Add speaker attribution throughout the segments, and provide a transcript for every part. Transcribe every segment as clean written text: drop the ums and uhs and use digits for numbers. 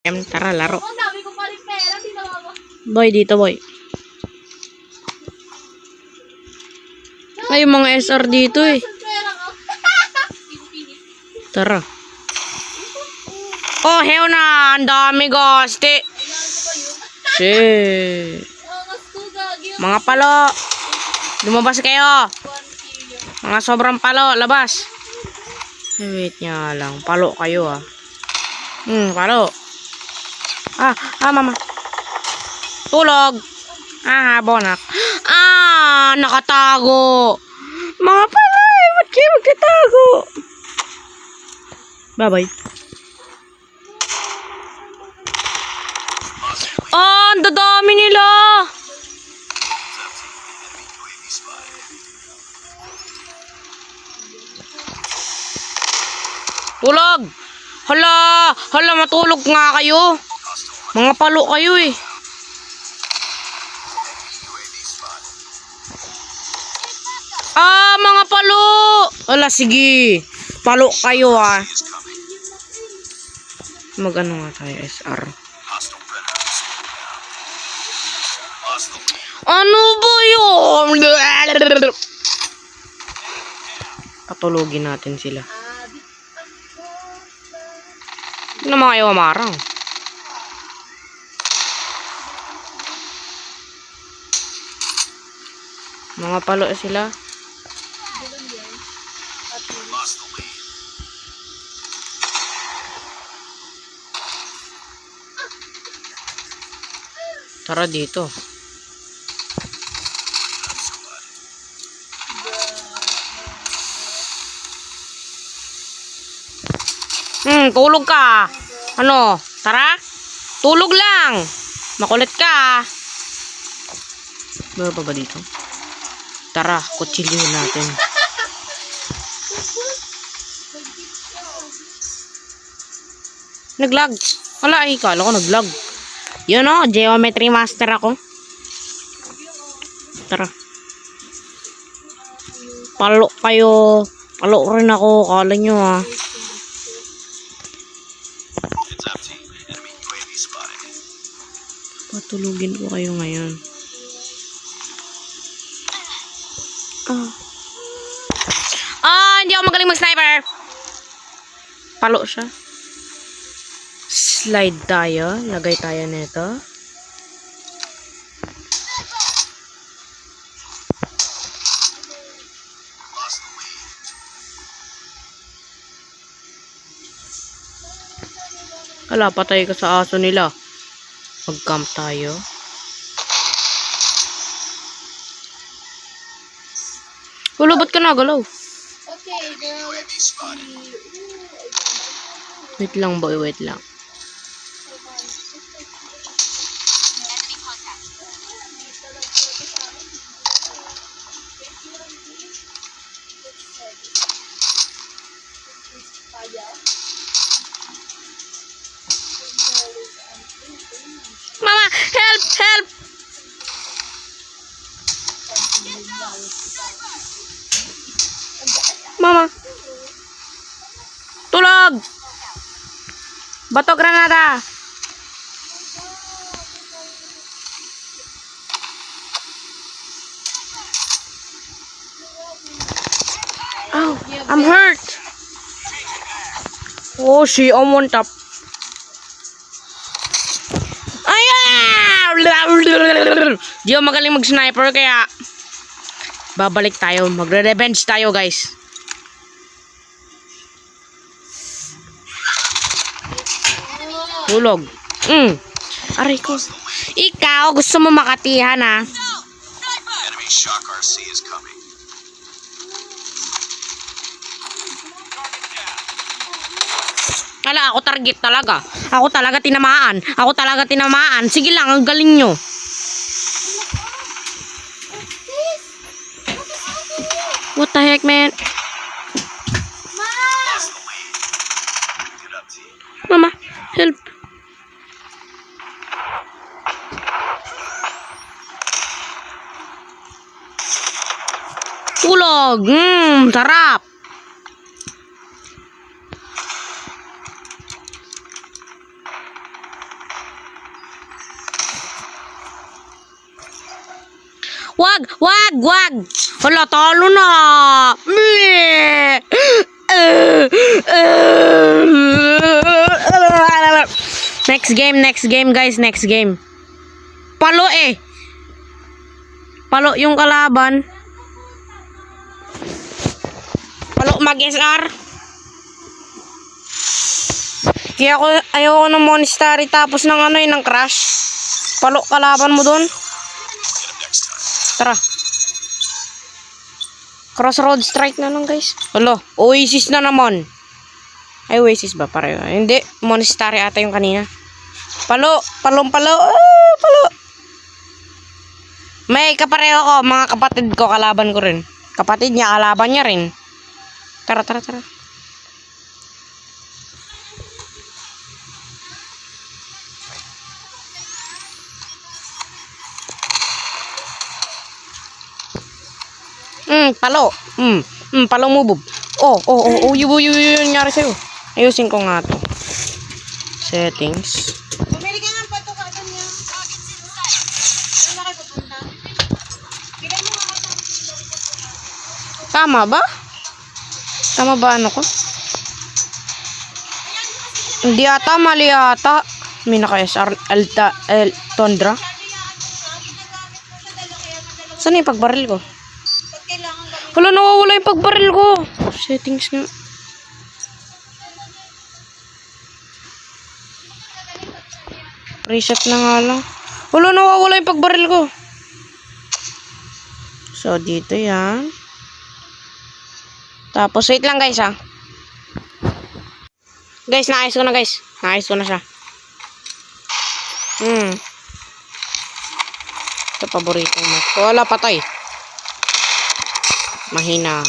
Speaker 1: Tara, laro.
Speaker 2: Ang dami ko pa rin pera, di na ako.
Speaker 1: Boy, dito boy. Ay, yung mga SR dito eh.
Speaker 2: Pera ko.
Speaker 1: Tara. Oh, hell na. Ang dami gusti. Shit. Mga palo. Lumabas kayo. Mga sobrang palo. Labas. Wait nga lang. Palo kayo ah. Palo. Mama. Tulog. Bonak. Nakatago. Mga palo eh. Ba't kayo magkatago? Bye-bye. Ang dadami nila. Tulog. Hala, matulog nga kayo. Mga palo kayo eh. Mga palo. Hala, sige. Palo kayo ah. Mag-ano nga tayo, SR. Ano ba yun? Patulogin natin sila. Hindi naman kayo amarang. Mga palo sila. Tara dito. Tulog ka. Ano? Tara. Tulog lang. Makulit ka. Meron pa ba dito? Tara, kutsilyohin natin. Naglag. Wala, kala ko naglag. Yun o, geometry master ako. Tara. Palo kayo. Palo rin ako. Kala nyo ah. Patulugin ko kayo ngayon. Hindi ako magaling mag-sniper. Palo siya. Slide tayo. Lagay tayo nito. Wala, patay ka sa aso nila. Mag-camp tayo. Wala, ba't ka nagalaw?
Speaker 2: Okay, girl, let's see.
Speaker 1: Wait lang boy, wait lang. Mama, help, help! Mama. Tulog! Bato granada! Oh, I'm hurt! Oh, she on one top. Di ako magaling mag-sniper kaya babalik tayo. Magre-revenge tayo guys. Tulog. Aray ko. Ikaw, gusto mo makatihan ha?
Speaker 3: Enemy Shock RC is coming.
Speaker 1: Ala, ako target talaga. Ako talaga tinamaan. Ako talaga tinamaan. Sige lang, ang galing nyo. What the heck, man? Mama, help. Tulog. Sarap. Wag! Hala, talo na! Next game guys, next game. Palo eh. Palo yung kalaban. Palo mag-SR. Kaya ayoko ng Monastery tapos ng ng crash. Palo kalaban mo dun.
Speaker 3: Get him next time.
Speaker 1: Tara. Crossroad strike na lang guys. Alo, Oasis na naman. Ay, Oasis ba? Pareho. Hindi, Monastery ata yung kanina. Palo. Palo. May kapareho ko, mga kapatid ko, kalaban ko rin. Kapatid niya, kalaban niya rin. Tara. Palo. Palo move. Yung nangyari sa'yo. Ayusin ko nga to. Settings.
Speaker 2: Bumili ka ng patukagan niya. Saan na kayo pupunta? Bigyan mo nga ako.
Speaker 1: Tama ba? Tama ba ano ko? Hindi ata, mali ata. May naka-SR Tundra. Saan yung pagbaril ko?
Speaker 2: Ba't kailangan gawin?
Speaker 1: Wala, nawawala yung pagbaril ko. Settings nga. Reset na nga lang. Wala, nawawala yung pagbaril ko. So, dito yan. Tapos, wait lang guys ha. Guys, naayos ko na guys. Naayos ko na siya. Ito, paborito mo. Wala, patay. Mahina.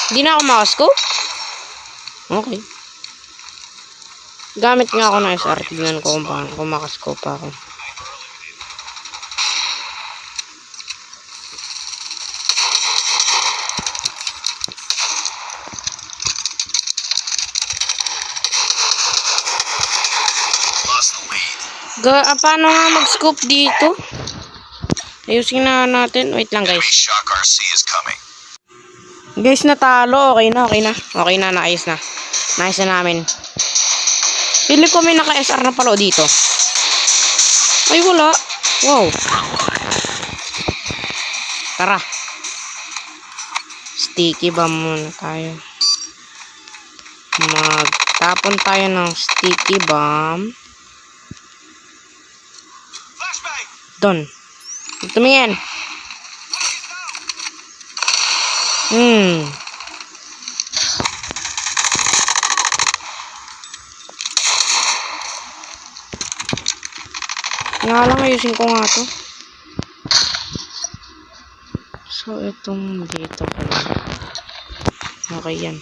Speaker 1: Hindi na ako makascope? Okay. Gamit nga ako ng SR. Tignan ko kung makascope ako.
Speaker 3: Lost the lead.
Speaker 1: Paano nga mag-scope dito? Ayusin na natin. Wait lang guys.
Speaker 3: Shock RC is coming.
Speaker 1: Guys, natalo. Okay na, naayos na. Naayos na namin. Pili ko may naka-SR na palo dito. Ay, wala. Wow. Tara. Sticky bomb muna tayo. Magtapon tayo ng sticky bomb.
Speaker 3: Flashbang.
Speaker 1: Doon. Tumingin. Nga lang, ayusin ko nga to. So, itong dito ko lang. Okay yan.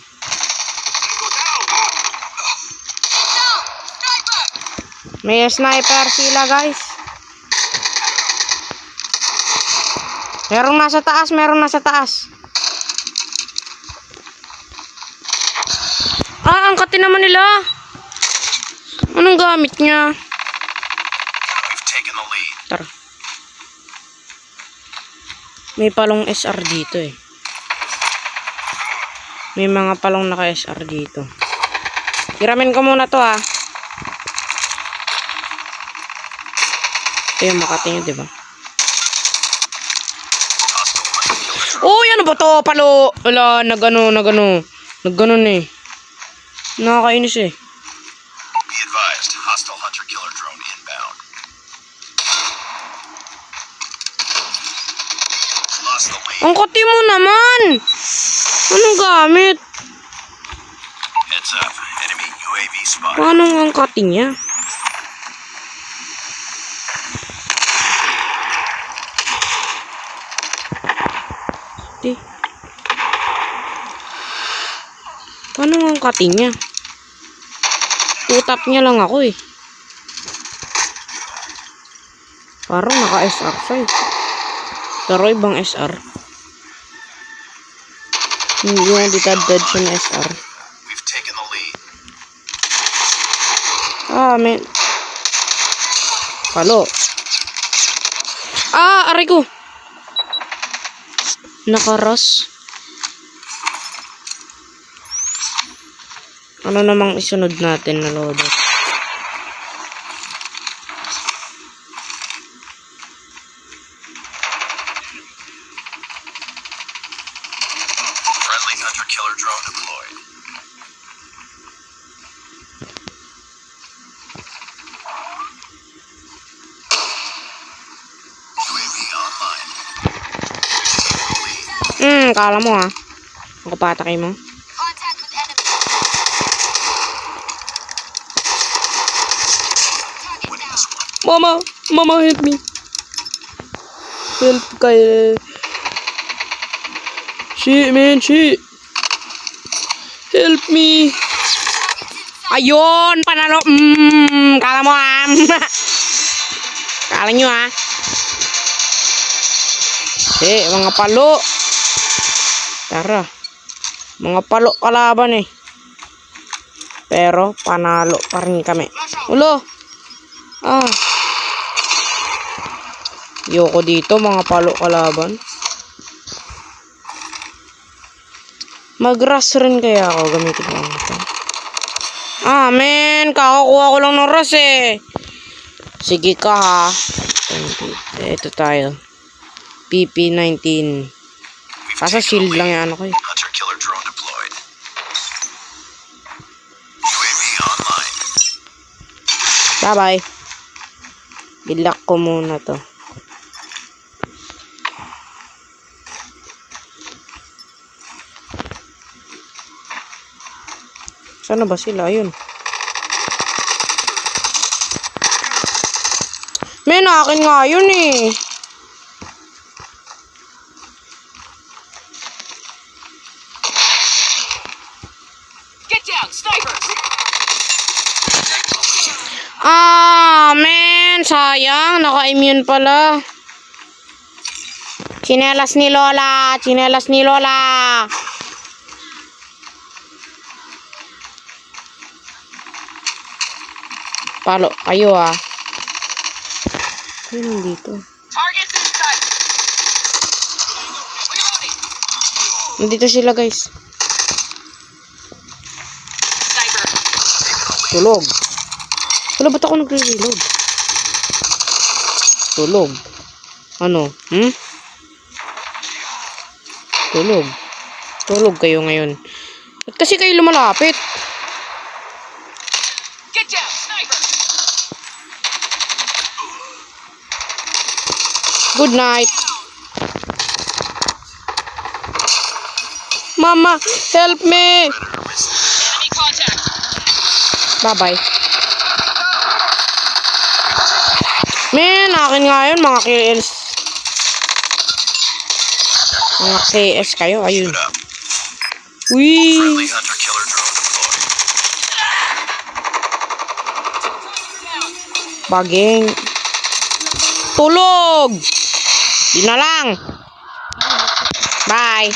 Speaker 1: May sniper sila guys. Merong nasa taas. Angkatin naman nila. Anong gamit niya?
Speaker 3: We've taken the lead.
Speaker 1: Tara. May palong SR dito eh. May mga palong naka-SR dito. Hiramin ko muna to ha. Ito yung Makati nyo, diba? Uy, ano ba to? Palo! Wala, nagano eh. Nakakainis eh.
Speaker 3: Be advised, hostile hunter-killer drone inbound. Lost the lead.
Speaker 1: Ang kati mo naman! Anong gamit?
Speaker 3: Heads up, enemy UAV spotted.
Speaker 1: Paano ang kati niya? Paano ang kati niya? Tutap niya lang ako eh. Parang naka-SR siya eh. Pero ibang SR. Hindi yung ditadad siya na SR.
Speaker 3: We've taken the lead.
Speaker 1: Men. Palo. Ah, aray ko. Nakaras. Ano namang isunod natin na loadout?
Speaker 3: Friendly hunter-killer drone deployed. UAV online.
Speaker 1: Kala mo ah. Ako patakay mo.
Speaker 2: Contact with enemy. Target
Speaker 3: Winning
Speaker 2: down.
Speaker 3: this one.
Speaker 1: Mama, help me. Help kayo. Shit. Help me. Ayun, panalo. Kala mo ah. Kala nyo ah. Mga palo. Tara. Mga palo kalaban eh. Pero, panalo pa rin kami. Ulo. Ah. Yoko dito, mga palo kalaban. Mag-rush rin kaya ako. Gamitin ko ito. Ah, men. Kakakuha ko lang ng rush eh. Sige ka ha. Ito tayo. PP-19. Kaso shield lang yung ano ko eh.
Speaker 3: Hunter-killer drone deployed. UAV online.
Speaker 1: Bye-bye. Bilak ko muna to. Sana ba sila? Ayun. Men, akin nga yun eh.
Speaker 2: Get down, sniper.
Speaker 1: Men, sayang. Naka-immune pala. Chinelas ni Lola. Palo, kayo ah. Ayun dito.
Speaker 2: Targets in sight. Reloading.
Speaker 1: Nandito sila guys.
Speaker 2: Sniper.
Speaker 1: Tulog. Wala, ba't ako nagre-reload? Tulog. Ano? Tulog kayo ngayon. Ba't kasi kayo lumalapit?
Speaker 2: Get down, sniper.
Speaker 1: Good night. Mama, help me.
Speaker 2: Enemy contact.
Speaker 1: Bye-bye. Men, akin nga yun, mga KS. Mga KS kayo, ayun.
Speaker 3: Good up.
Speaker 1: Wee!
Speaker 3: Friendly hunter-killer drone deployed.
Speaker 1: Baging. Tulog! Yun na lang. Bye.